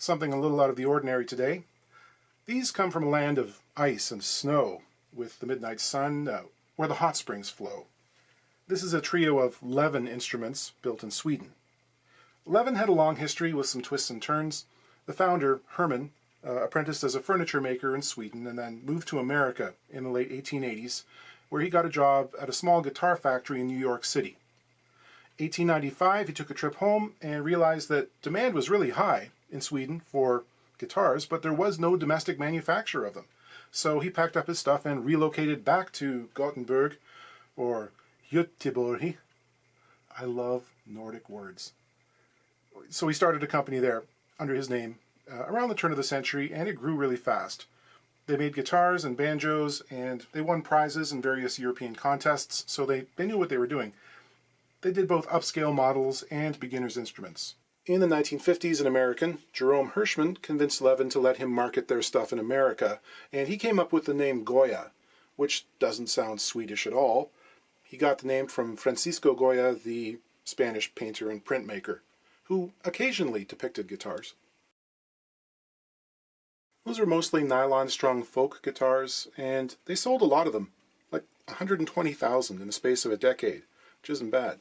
Something a little out of the ordinary today. These come from a land of ice and snow, with the midnight sun where the hot springs flow. This is a trio of Levin instruments built in Sweden. Levin had a long history with some twists and turns. The founder, Herman, apprenticed as a furniture maker in Sweden and then moved to America in the late 1880s, where he got a job at a small guitar factory in New York City. 1895, he took a trip home and realized that demand was really high in Sweden for guitars, but there was no domestic manufacturer of them. So he packed up his stuff and relocated back to Gothenburg, or Göteborg. I love Nordic words. So he started a company there under his name around the turn of the century, and it grew really fast. They made guitars and banjos, and they won prizes in various European contests, so they knew what they were doing. They did both upscale models and beginner's instruments. In the 1950s, an American, Jerome Hirschman, convinced Levin to let him market their stuff in America, and he came up with the name Goya, which doesn't sound Swedish at all. He got the name from Francisco Goya, the Spanish painter and printmaker, who occasionally depicted guitars. Those were mostly nylon-strung folk guitars, and they sold a lot of them, like 120,000 in the space of a decade, which isn't bad.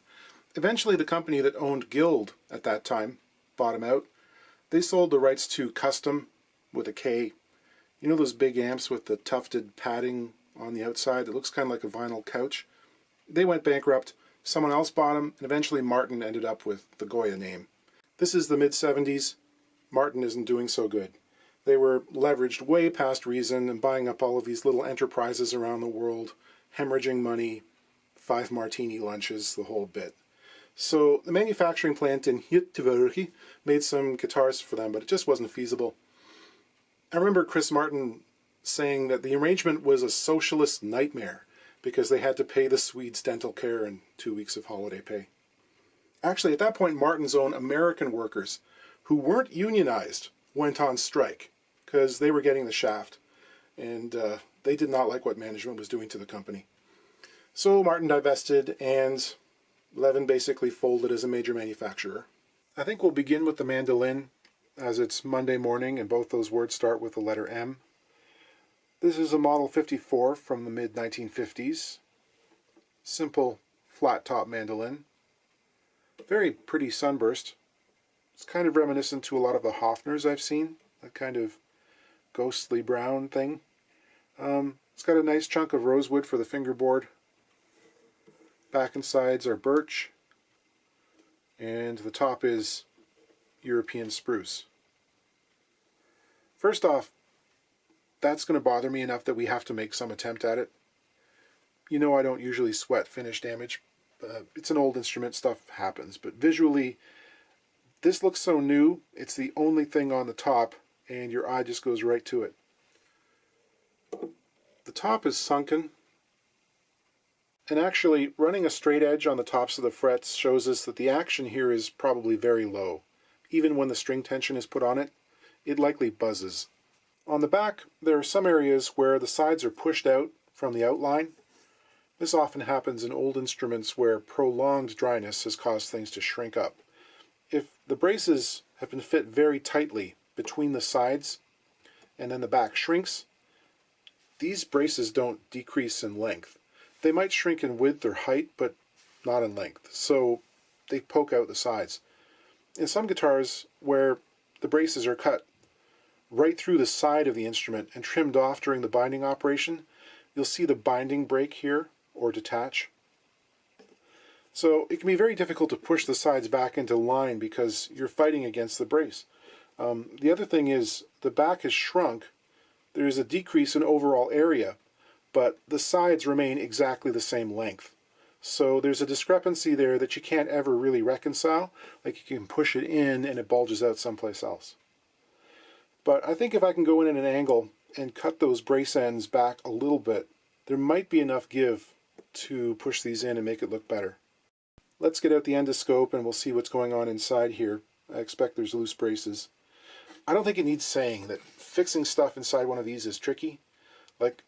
Eventually, the company that owned Guild at that time bought him out. They sold the rights to Custom, with a K. You know those big amps with the tufted padding on the outside that looks kind of like a vinyl couch? They went bankrupt, someone else bought them, and eventually Martin ended up with the Goya name. This is the mid-70s. Martin isn't doing so good. They were leveraged way past reason and buying up all of these little enterprises around the world, hemorrhaging money, 5 martini lunches, the whole bit. So the manufacturing plant in Göteborg made some guitars for them, but it just wasn't feasible. I remember Chris Martin saying that the arrangement was a socialist nightmare because they had to pay the Swedes dental care and 2 weeks of holiday pay. Actually, at that point, Martin's own American workers, who weren't unionized, went on strike because they were getting the shaft, and they did not like what management was doing to the company. So Martin divested, and Levin basically folded as a major manufacturer. I think we'll begin with the Mandolin, as it's Monday morning and both those words start with the letter M. This is a Model 54 from the mid-1950s. Simple, flat-top mandolin. Very pretty sunburst. It's kind of reminiscent to a lot of the Hofners I've seen, that kind of ghostly brown thing. It's got a nice chunk of rosewood for the fingerboard. Back and sides are birch, and the top is European spruce. First off, that's going to bother me enough that we have to make some attempt at it. You know I don't usually sweat finish damage. It's an old instrument, stuff happens, but visually, this looks so new, it's the only thing on the top, and your eye just goes right to it. The top is sunken. And actually, running a straight edge on the tops of the frets shows us that the action here is probably very low. Even when the string tension is put on it, it likely buzzes. On the back, there are some areas where the sides are pushed out from the outline. This often happens in old instruments where prolonged dryness has caused things to shrink up. If the braces have been fit very tightly between the sides and then the back shrinks, these braces don't decrease in length. They might shrink in width or height, but not in length, so they poke out the sides. In some guitars, where the braces are cut right through the side of the instrument and trimmed off during the binding operation, you'll see the binding break here, or detach. So it can be very difficult to push the sides back into line because you're fighting against the brace. The other thing is, the back has shrunk. There's a decrease in overall area, but the sides remain exactly the same length. So there's a discrepancy there that you can't ever really reconcile. Like you can push it in and it bulges out someplace else. But I think if I can go in at an angle and cut those brace ends back a little bit, there might be enough give to push these in and make it look better. Let's get out the endoscope and we'll see what's going on inside here. I expect there's loose braces. I don't think it needs saying that fixing stuff inside one of these is tricky. Like,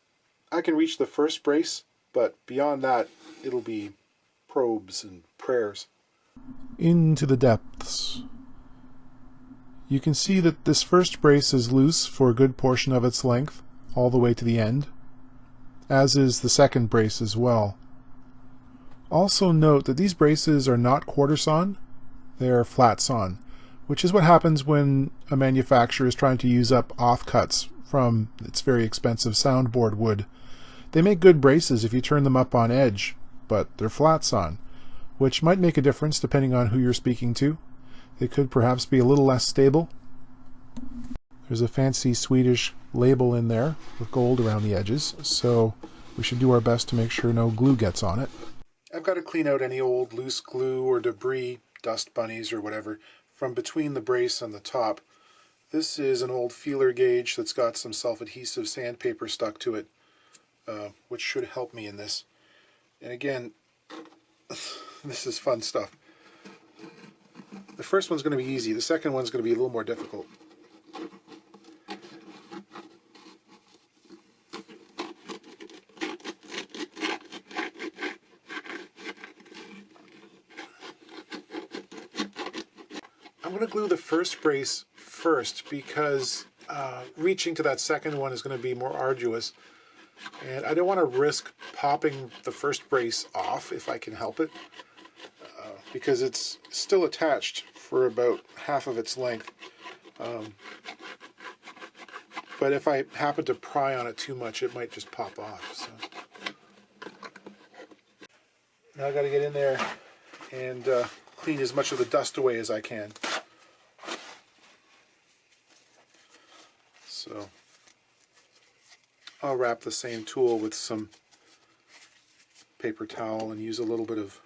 I can reach the first brace, but beyond that, it'll be probes and prayers. Into the depths. You can see that this first brace is loose for a good portion of its length, all the way to the end, as is the second brace as well. Also note that these braces are not quarter sawn, they're flat sawn, which is what happens when a manufacturer is trying to use up offcuts from its very expensive soundboard wood. They make good braces if you turn them up on edge, but they're flat sawn, which might make a difference depending on who you're speaking to. They could perhaps be a little less stable. There's a fancy Swedish label in there with gold around the edges, so we should do our best to make sure no glue gets on it. I've got to clean out any old loose glue or debris, dust bunnies or whatever, from between the brace and the top. This is an old feeler gauge that's got some self-adhesive sandpaper stuck to it, which should help me in this. And again, this is fun stuff. The first one's going to be easy. The second one's going to be a little more difficult. I'm going to glue the first brace first because reaching to that second one is going to be more arduous. And I don't want to risk popping the first brace off if I can help it, because it's still attached for about half of its length. But if I happen to pry on it too much, it might just pop off. So now I've got to get in there and clean as much of the dust away as I can. So I'll wrap the same tool with some paper towel and use a little bit of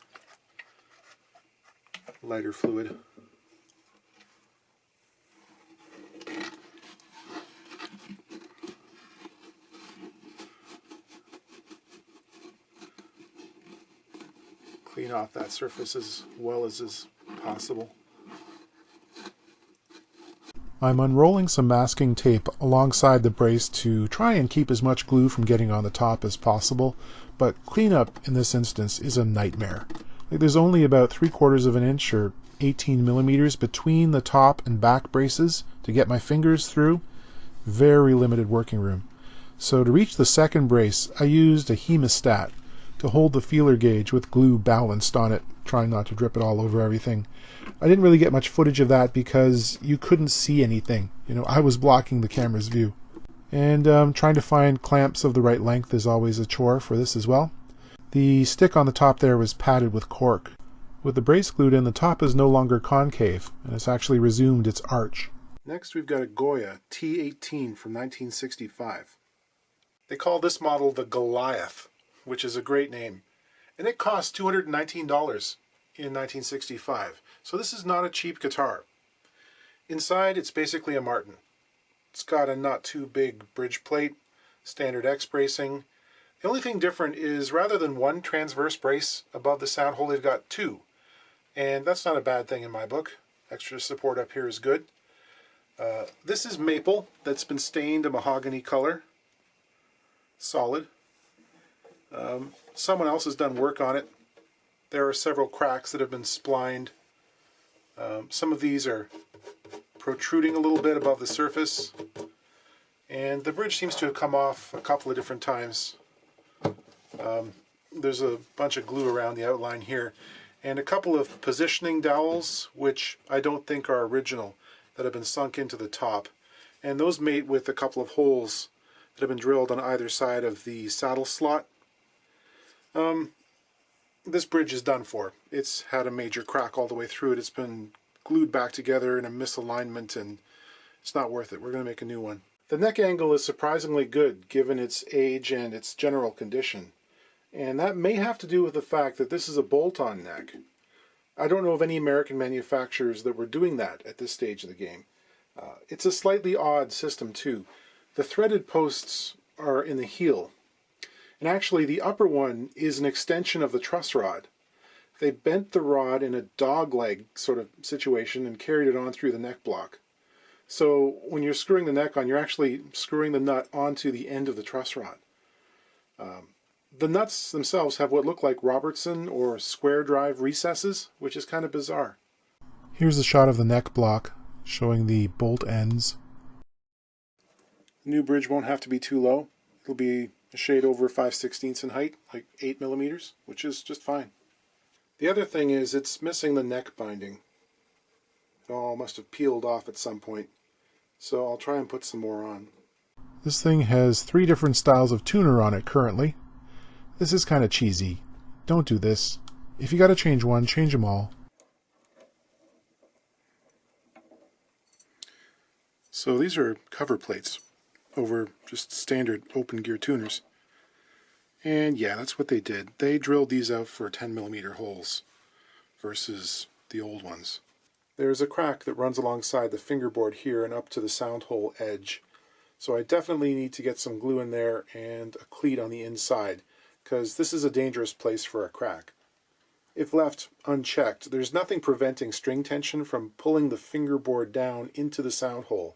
lighter fluid. Clean off that surface as well as is possible. I'm unrolling some masking tape alongside the brace to try and keep as much glue from getting on the top as possible, but cleanup in this instance is a nightmare. There's only about 3/4 of an inch or 18 millimeters between the top and back braces to get my fingers through. Very limited working room. So to reach the second brace, I used a hemostat to hold the feeler gauge with glue balanced on it, trying not to drip it all over everything. I didn't really get much footage of that because you couldn't see anything. I was blocking the camera's view. And trying to find clamps of the right length is always a chore for this as well. The stick on the top there was padded with cork. With the brace glued in, the top is no longer concave, and it's actually resumed its arch. Next we've got a Goya T-18 from 1965. They call this model the Goliath, which is a great name. And it cost $219 in 1965. So this is not a cheap guitar. Inside it's basically a Martin. It's got a not too big bridge plate, standard X bracing. The only thing different is rather than one transverse brace above the sound hole, they've got two. And that's not a bad thing in my book. Extra support up here is good. This is maple that's been stained a mahogany color. Solid. Someone else has done work on it. There are several cracks that have been splined. Some of these are protruding a little bit above the surface. And the bridge seems to have come off a couple of different times. There's a bunch of glue around the outline here. And a couple of positioning dowels, which I don't think are original, that have been sunk into the top. And those mate with a couple of holes that have been drilled on either side of the saddle slot. This bridge is done for. It's had a major crack all the way through it. It's been glued back together in a misalignment, and it's not worth it. We're going to make a new one. The neck angle is surprisingly good given its age and its general condition. And that may have to do with the fact that this is a bolt-on neck. I don't know of any American manufacturers that were doing that at this stage of the game. It's a slightly odd system too. The threaded posts are in the heel. And actually the upper one is an extension of the truss rod. They bent the rod in a dog leg sort of situation and carried it on through the neck block. So when you're screwing the neck on, you're actually screwing the nut onto the end of the truss rod. The nuts themselves have what look like Robertson or square drive recesses, which is kind of bizarre. Here's a shot of the neck block. showing the bolt ends. The new bridge won't have to be too low. It'll be a shade over 5/16 in height, like 8 millimeters, which is just fine. The other thing is it's missing the neck binding. It all must have peeled off at some point, so I'll try and put some more on. This thing has 3 different styles of tuner on it currently. This is kind of cheesy. Don't do this. If you gotta change one, change them all. So these are cover plates over just standard open gear tuners. And yeah, that's what they did. They drilled these out for 10 millimeter holes versus the old ones. There's a crack that runs alongside the fingerboard here and up to the sound hole edge. So I definitely need to get some glue in there and a cleat on the inside, because this is a dangerous place for a crack. If left unchecked, there's nothing preventing string tension from pulling the fingerboard down into the sound hole,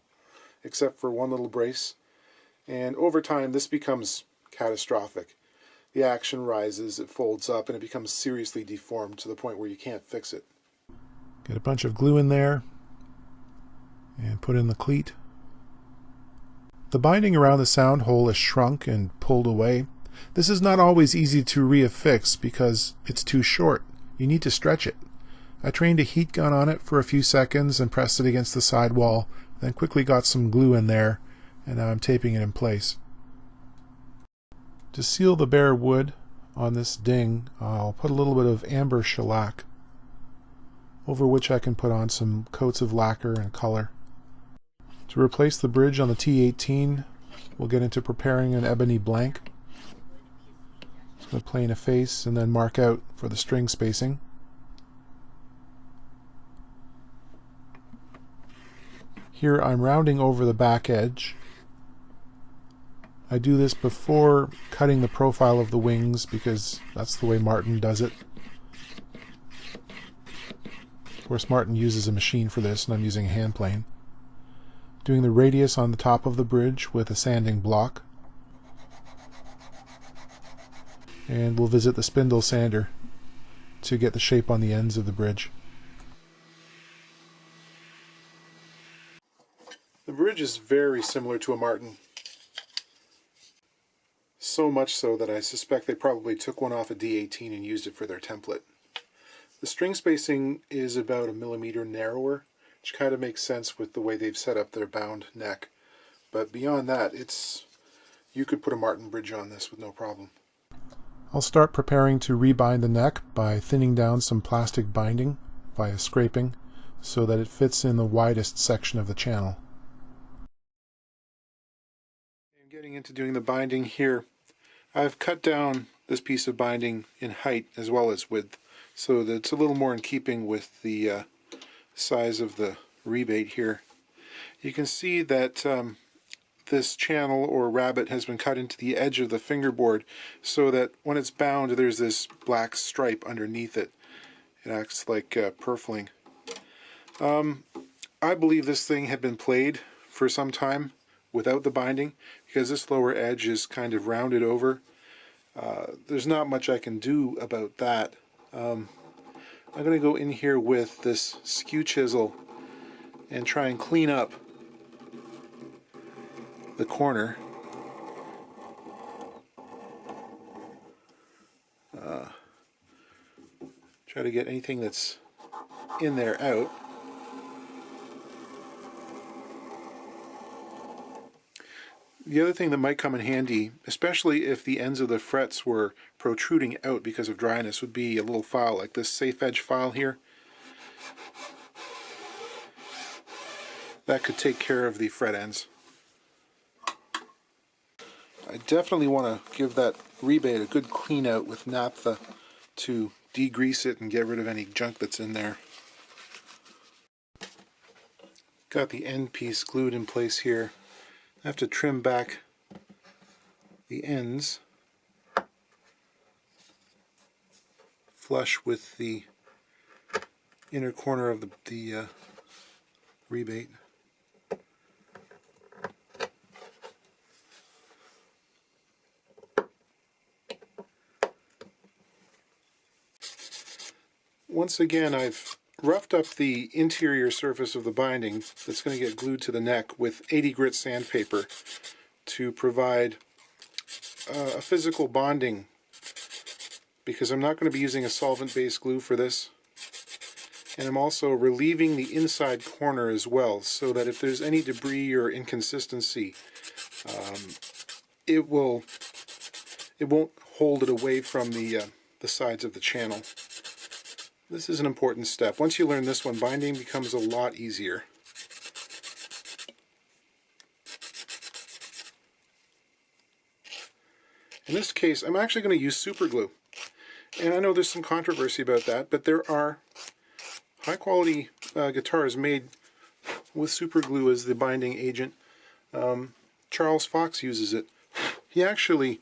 except for one little brace. And over time, this becomes catastrophic. The action rises, it folds up, and it becomes seriously deformed to the point where you can't fix it. Get a bunch of glue in there and put in the cleat. The binding around the sound hole is shrunk and pulled away. This is not always easy to reaffix because it's too short. You need to stretch it. I trained a heat gun on it for a few seconds and pressed it against the side wall, then quickly got some glue in there, and now I'm taping it in place. To seal the bare wood on this ding, I'll put a little bit of amber shellac, over which I can put on some coats of lacquer and color. To replace the bridge on the T-18, we'll get into preparing an ebony blank. Just going to plane a face and then mark out for the string spacing. Here I'm rounding over the back edge. I do this before cutting the profile of the wings because that's the way Martin does it. Of course, Martin uses a machine for this and I'm using a hand plane. Doing the radius on the top of the bridge with a sanding block. And we'll visit the spindle sander to get the shape on the ends of the bridge. The bridge is very similar to a Martin. So much so that I suspect they probably took one off a D-18 and used it for their template. The string spacing is about 1 millimeter narrower, which kind of makes sense with the way they've set up their bound neck. But beyond that, you could put a Martin bridge on this with no problem. I'll start preparing to rebind the neck by thinning down some plastic binding via scraping so that it fits in the widest section of the channel. I'm getting into doing the binding here. I've cut down this piece of binding in height as well as width so that it's a little more in keeping with the size of the rebate here. You can see that this channel or rabbet has been cut into the edge of the fingerboard so that when it's bound there's this black stripe underneath it. It acts like purfling. I believe this thing had been played for some time without the binding because this lower edge is kind of rounded over. There's not much I can do about that. I'm going to go in here with this skew chisel and try and clean up the corner. Try to get anything that's in there out. The other thing that might come in handy, especially if the ends of the frets were protruding out because of dryness, would be a little file like this safe edge file here. That could take care of the fret ends. I definitely want to give that rebate a good clean out with naphtha to degrease it and get rid of any junk that's in there. Got the end piece glued in place here. I have to trim back the ends flush with the inner corner of the rebate. Once again, I've roughed up the interior surface of the binding that's going to get glued to the neck with 80 grit sandpaper to provide a physical bonding, because I'm not going to be using a solvent-based glue for this. And I'm also relieving the inside corner as well, so that if there's any debris or inconsistency, it won't hold it away from the sides of the channel. This is an important step. Once you learn this one, binding becomes a lot easier. In this case, I'm actually going to use super glue. And I know there's some controversy about that, but there are high quality guitars made with super glue as the binding agent. Charles Fox uses it. He actually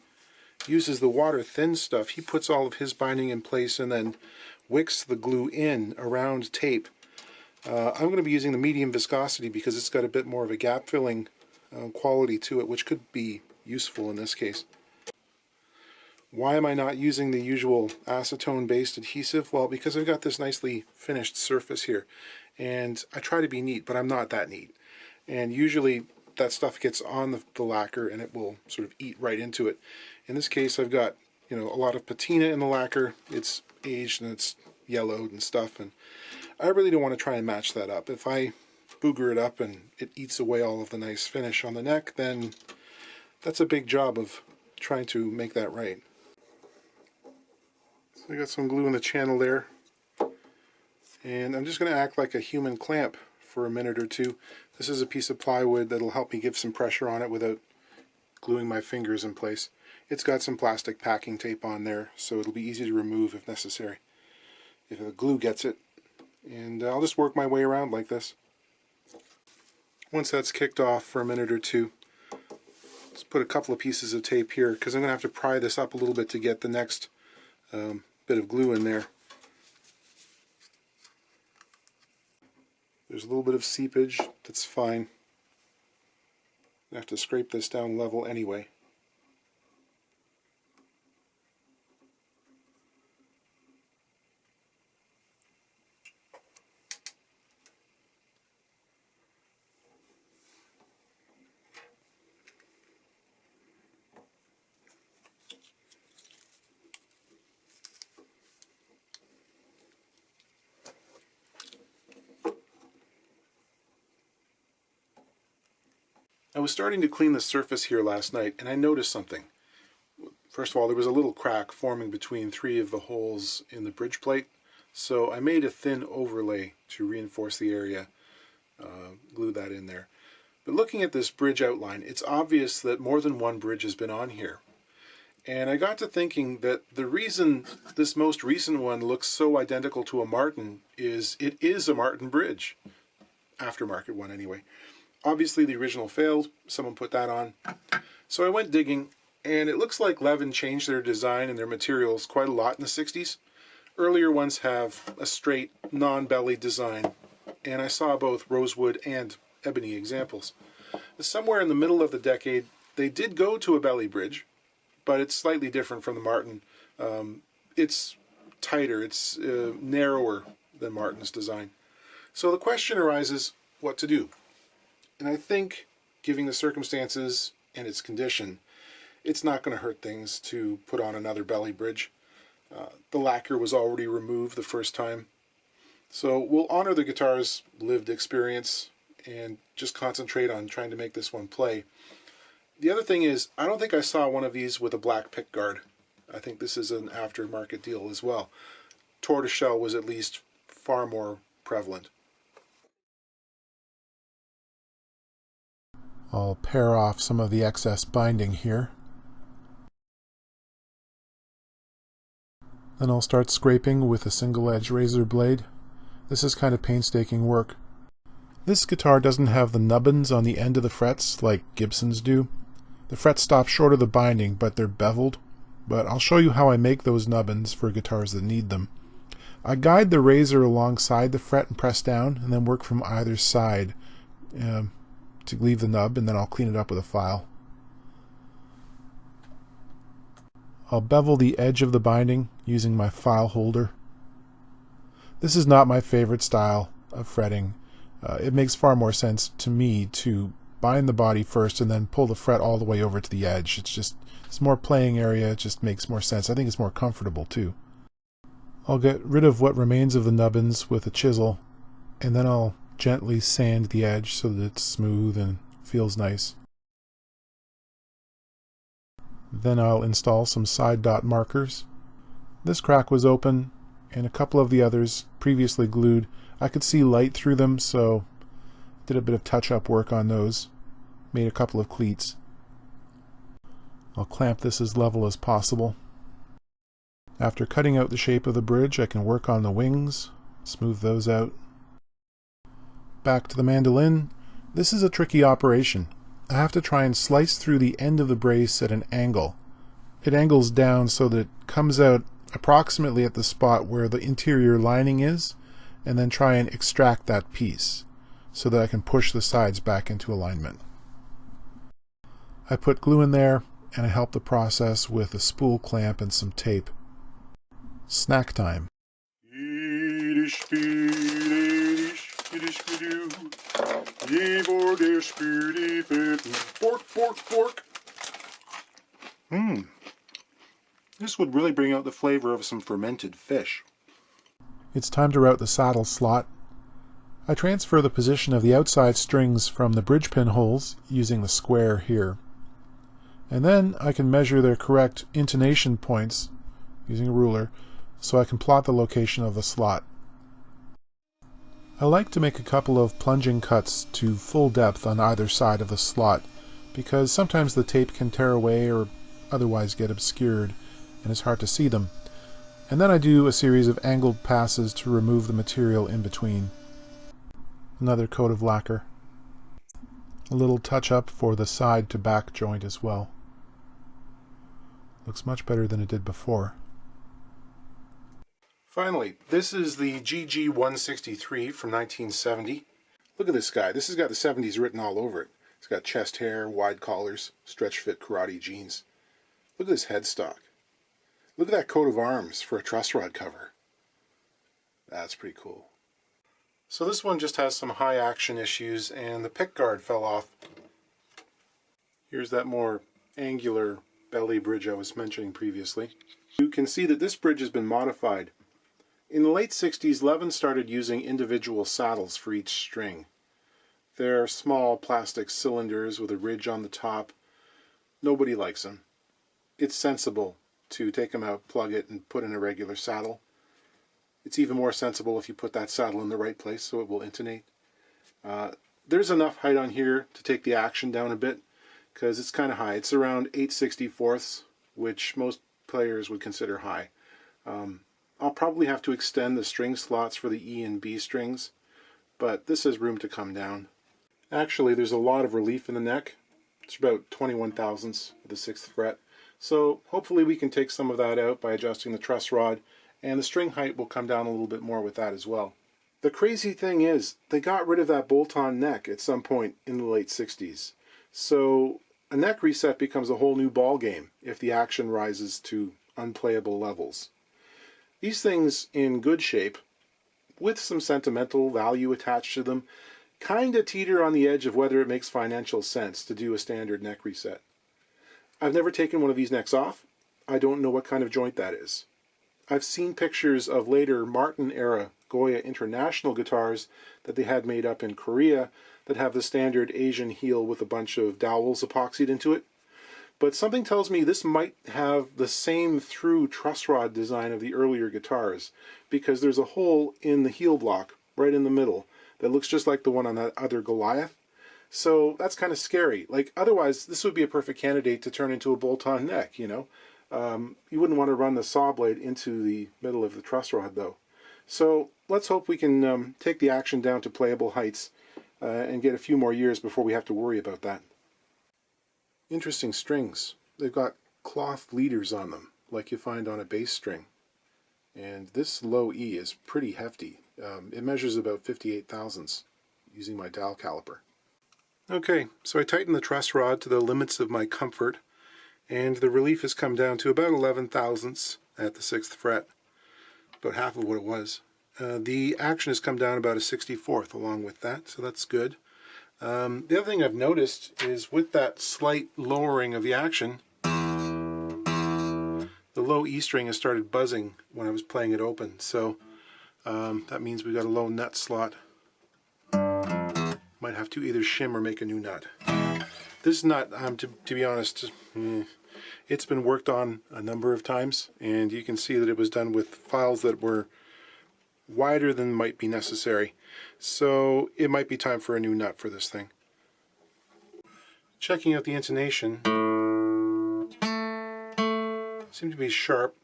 uses the water thin stuff. He puts all of his binding in place and then wicks the glue in around tape. I'm going to be using the medium viscosity because it's got a bit more of a gap filling quality to it, which could be useful in this case. Why am I not using the usual acetone-based adhesive? Well, because I've got this nicely finished surface here, and I try to be neat, but I'm not that neat. And usually that stuff gets on the lacquer and it will sort of eat right into it. In this case, I've got, a lot of patina in the lacquer. It's aged and it's yellowed and stuff, and I really don't want to try and match that up. If I booger it up and it eats away all of the nice finish on the neck, then that's a big job of trying to make that right. So I got some glue in the channel there, and I'm just going to act like a human clamp for a minute or two. This is a piece of plywood that'll help me give some pressure on it without gluing my fingers in place. It's got some plastic packing tape on there, so it'll be easy to remove if necessary, if the glue gets it. And I'll just work my way around like this. Once that's kicked off for a minute or two, let's put a couple of pieces of tape here, because I'm going to have to pry this up a little bit to get the next bit of glue in there. There's a little bit of seepage. That's fine. I have to scrape this down level anyway. I was starting to clean the surface here last night, and I noticed something. First of all, there was a little crack forming between 3 of the holes in the bridge plate, so I made a thin overlay to reinforce the area, glue that in there. But looking at this bridge outline, it's obvious that more than one bridge has been on here. And I got to thinking that the reason this most recent one looks so identical to a Martin is it is a Martin bridge. Aftermarket one anyway. Obviously the original failed, someone put that on. So I went digging, and it looks like Levin changed their design and their materials quite a lot in the 60s. Earlier ones have a straight, non-belly design, and I saw both rosewood and ebony examples. Somewhere in the middle of the decade, they did go to a belly bridge, but it's slightly different from the Martin. It's tighter, it's narrower than Martin's design. So the question arises, what to do? And I think, given the circumstances and its condition, it's not going to hurt things to put on another belly bridge. The lacquer was already removed the first time. So we'll honor the guitar's lived experience and just concentrate on trying to make this one play. The other thing is, I don't think I saw one of these with a black pick guard. I think this is an aftermarket deal as well. Tortoiseshell was at least far more prevalent. I'll pare off some of the excess binding here. Then I'll start scraping with a single-edge razor blade. This is kind of painstaking work. This guitar doesn't have the nubbins on the end of the frets like Gibson's do. The frets stop short of the binding, but they're beveled. But I'll show you how I make those nubbins for guitars that need them. I guide the razor alongside the fret and press down, and then work from either side to leave the nub, and then I'll clean it up with a file. I'll bevel the edge of the binding using my file holder. This is not my favorite style of fretting. It makes far more sense to me to bind the body first and then pull the fret all the way over to the edge. It's more playing area, it just makes more sense. I think it's more comfortable too. I'll get rid of what remains of the nubbins with a chisel, and then I'll gently sand the edge so that it's smooth and feels nice. Then I'll install some side dot markers. This crack was open, and a couple of the others previously glued. I could see light through them, so did a bit of touch-up work on those. Made a couple of cleats. I'll clamp this as level as possible. After cutting out the shape of the bridge, I can work on the wings, smooth those out. Back to the mandolin. This is a tricky operation. I have to try and slice through the end of the brace at an angle. It angles down so that it comes out approximately at the spot where the interior lining is, and then try and extract that piece so that I can push the sides back into alignment. I put glue in there, and I help the process with a spool clamp and some tape. Snack time. This would really bring out the flavor of some fermented fish. It's time to route the saddle slot. I transfer the position of the outside strings from the bridge pin holes using the square here. And then I can measure their correct intonation points using a ruler so I can plot the location of the slot. I like to make a couple of plunging cuts to full depth on either side of the slot because sometimes the tape can tear away or otherwise get obscured and it's hard to see them. And then I do a series of angled passes to remove the material in between. Another coat of lacquer. A little touch-up for the side to back joint as well. Looks much better than it did before. Finally, this is the GG163 from 1970. Look at this guy. This has got the 70s written all over it. It's got chest hair, wide collars, stretch-fit karate jeans. Look at this headstock. Look at that coat of arms for a truss rod cover. That's pretty cool. So this one just has some high action issues and the pick guard fell off. Here's that more angular belly bridge I was mentioning previously. You can see that this bridge has been modified. In the late 60s, Levin started using individual saddles for each string. They're small plastic cylinders with a ridge on the top. Nobody likes them. It's sensible to take them out, plug it, and put in a regular saddle. It's even more sensible if you put that saddle in the right place so it will intonate. There's enough height on here to take the action down a bit because it's kind of high. It's around 8/64, which most players would consider high. I'll probably have to extend the string slots for the E and B strings, but this has room to come down. Actually, there's a lot of relief in the neck. It's about 21 thousandths of the 6th fret. So hopefully we can take some of that out by adjusting the truss rod, and the string height will come down a little bit more with that as well. The crazy thing is, they got rid of that bolt-on neck at some point in the late 60s. So a neck reset becomes a whole new ball game if the action rises to unplayable levels. These things in good shape, with some sentimental value attached to them, kinda teeter on the edge of whether it makes financial sense to do a standard neck reset. I've never taken one of these necks off. I don't know what kind of joint that is. I've seen pictures of later Martin-era Goya International guitars that they had made up in Korea that have the standard Asian heel with a bunch of dowels epoxied into it. But something tells me this might have the same through truss rod design of the earlier guitars, because there's a hole in the heel block right in the middle that looks just like the one on that other Goliath. So that's kind of scary. Like, otherwise, this would be a perfect candidate to turn into a bolt-on neck, you know. You wouldn't want to run the saw blade into the middle of the truss rod, though. So let's hope we can take the action down to playable heights and get a few more years before we have to worry about that. Interesting strings. They've got cloth leaders on them, like you find on a bass string. And this low E is pretty hefty. It measures about 58 thousandths using my dowel caliper. Okay, so I tightened the truss rod to the limits of my comfort, and the relief has come down to about 11 thousandths at the 6th fret, about half of what it was. The action has come down about a 64th along with that, so that's good. The other thing I've noticed is with that slight lowering of the action, the low E string has started buzzing when I was playing it open, so that means we've got a low nut slot. Might have to either shim or make a new nut. This nut, to be honest, it's been worked on a number of times, and you can see that it was done with files that were wider than might be necessary. So it might be time for a new nut for this thing. Checking out the intonation, seemed to be sharp.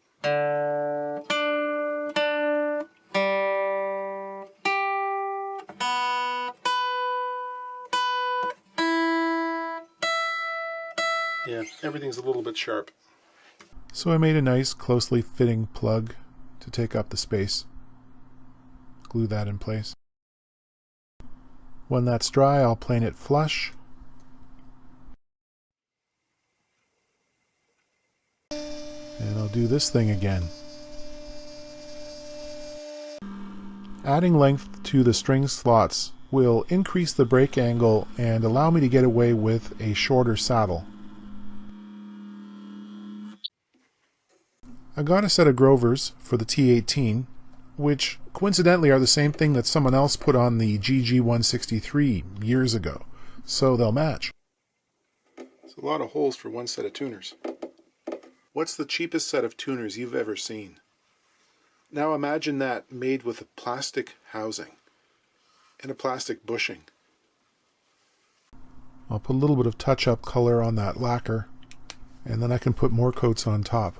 Yeah, everything's a little bit sharp. So I made a nice closely fitting plug to take up the space. Glue that in place. When that's dry, I'll plane it flush. And I'll do this thing again. Adding length to the string slots will increase the break angle and allow me to get away with a shorter saddle. I got a set of Grovers for the T-18, which coincidentally are the same thing that someone else put on the GG163 years ago, so they'll match. It's a lot of holes for one set of tuners. What's the cheapest set of tuners you've ever seen? Now imagine that made with a plastic housing and a plastic bushing. I'll put a little bit of touch-up color on that lacquer, and then I can put more coats on top.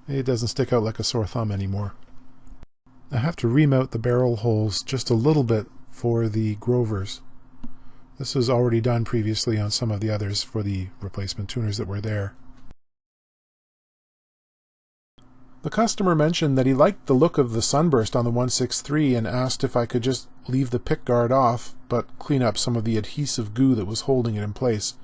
It doesn't stick out like a sore thumb anymore. I have to remount the barrel holes just a little bit for the Grovers. This was already done previously on some of the others for the replacement tuners that were there. The customer mentioned that he liked the look of the sunburst on the 163 and asked if I could just leave the pick guard off but clean up some of the adhesive goo that was holding it in place.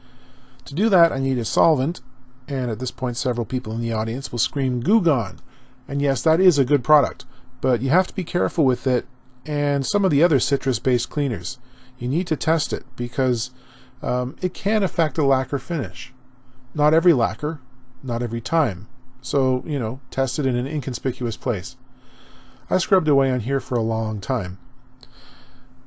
To do that, I need a solvent, and at this point several people in the audience will scream Goo Gone. And yes, that is a good product, but you have to be careful with it and some of the other citrus-based cleaners. You need to test it because it can affect a lacquer finish. Not every lacquer, not every time. So, test it in an inconspicuous place. I scrubbed away on here for a long time.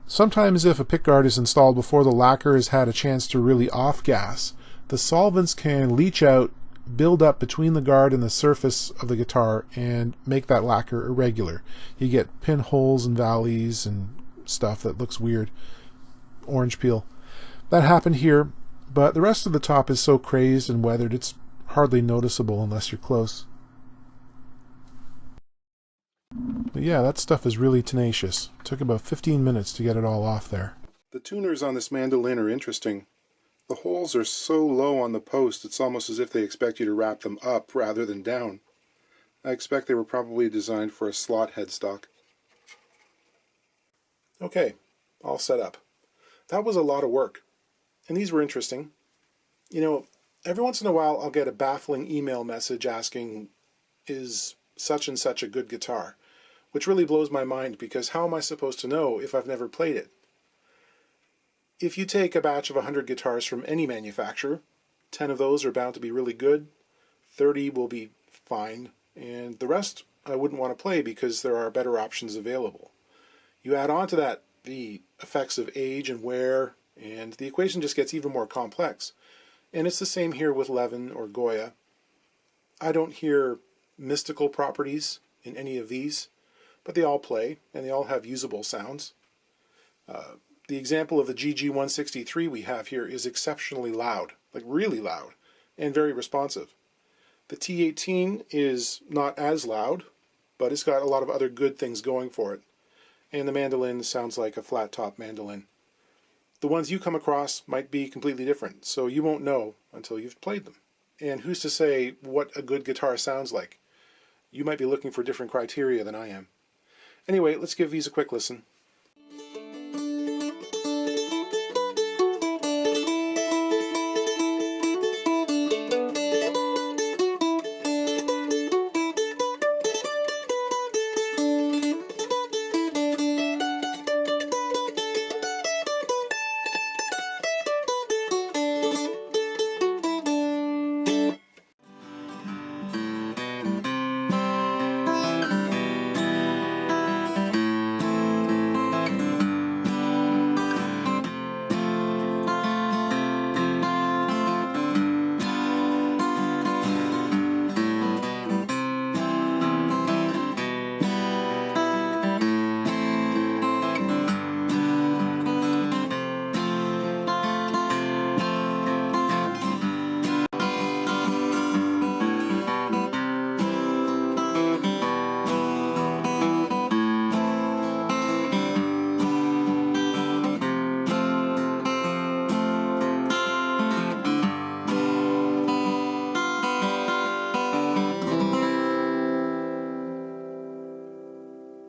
Sometimes if a pickguard is installed before the lacquer has had a chance to really off-gas, the solvents can leach out, build up between the guard and the surface of the guitar, and make that lacquer irregular. You get pinholes and valleys and stuff that looks weird. Orange peel. That happened here, but the rest of the top is so crazed and weathered it's hardly noticeable unless you're close. But yeah, that stuff is really tenacious. It took about 15 minutes to get it all off there. The tuners on this mandolin are interesting. The holes are so low on the post, it's almost as if they expect you to wrap them up rather than down. I expect they were probably designed for a slot headstock. Okay, all set up. That was a lot of work, and these were interesting. Every once in a while I'll get a baffling email message asking, is such and such a good guitar? Which really blows my mind because how am I supposed to know if I've never played it? If you take a batch of 100 guitars from any manufacturer, 10 of those are bound to be really good, 30 will be fine, and the rest I wouldn't want to play because there are better options available. You add on to that the effects of age and wear, and the equation just gets even more complex. And it's the same here with Levin or Goya. I don't hear mystical properties in any of these, but they all play, and they all have usable sounds. The example of the GG163 we have here is exceptionally loud, like really loud, and very responsive. The T-18 is not as loud, but it's got a lot of other good things going for it. And the mandolin sounds like a flat-top mandolin. The ones you come across might be completely different, so you won't know until you've played them. And who's to say what a good guitar sounds like? You might be looking for different criteria than I am. Anyway, let's give these a quick listen.